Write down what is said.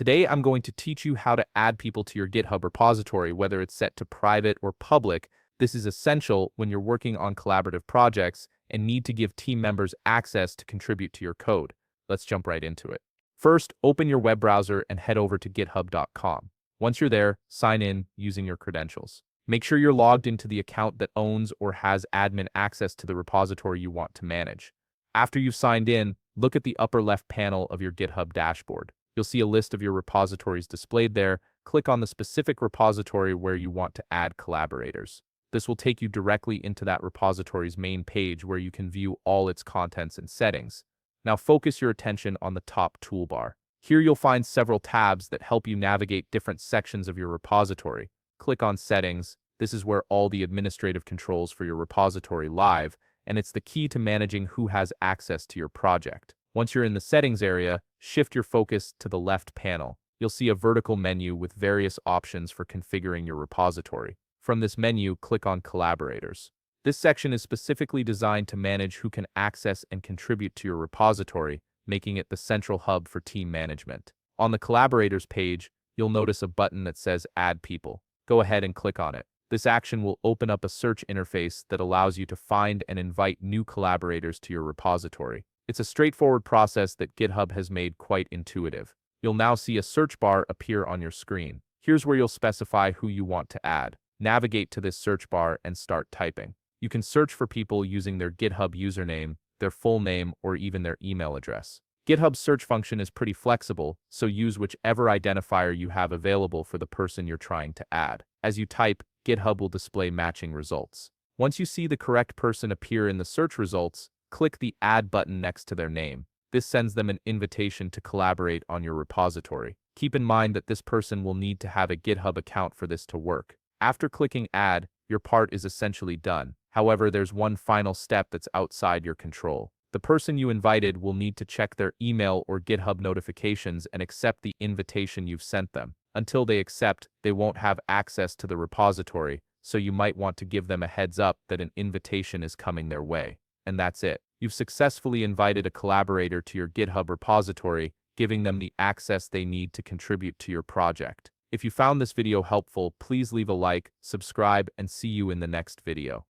Today, I'm going to teach you how to add people to your GitHub repository, whether it's set to private or public. This is essential when you're working on collaborative projects and need to give team members access to contribute to your code. Let's jump right into it. First, open your web browser and head over to github.com. Once you're there, sign in using your credentials. Make sure you're logged into the account that owns or has admin access to the repository you want to manage. After you've signed in, look at the upper left panel of your GitHub dashboard. You'll see a list of your repositories displayed there. Click on the specific repository where you want to add collaborators. This will take you directly into that repository's main page where you can view all its contents and settings. Now focus your attention on the top toolbar. Here you'll find several tabs that help you navigate different sections of your repository. Click on Settings. This is where all the administrative controls for your repository live, and it's the key to managing who has access to your project. Once you're in the settings area, shift your focus to the left panel. You'll see a vertical menu with various options for configuring your repository. From this menu, click on Collaborators. This section is specifically designed to manage who can access and contribute to your repository, making it the central hub for team management. On the Collaborators page, you'll notice a button that says Add People. Go ahead and click on it. This action will open up a search interface that allows you to find and invite new collaborators to your repository. It's a straightforward process that GitHub has made quite intuitive. You'll now see a search bar appear on your screen. Here's where you'll specify who you want to add. Navigate to this search bar and start typing. You can search for people using their GitHub username, their full name, or even their email address. GitHub's search function is pretty flexible, so use whichever identifier you have available for the person you're trying to add. As you type, GitHub will display matching results. Once you see the correct person appear in the search results, click the Add button next to their name. This sends them an invitation to collaborate on your repository. Keep in mind that this person will need to have a GitHub account for this to work. After clicking Add, your part is essentially done. However, there's one final step that's outside your control. The person you invited will need to check their email or GitHub notifications and accept the invitation you've sent them. Until they accept, they won't have access to the repository, so you might want to give them a heads up that an invitation is coming their way. And that's it. You've successfully invited a collaborator to your GitHub repository, giving them the access they need to contribute to your project. If you found this video helpful, please leave a like, subscribe, and see you in the next video.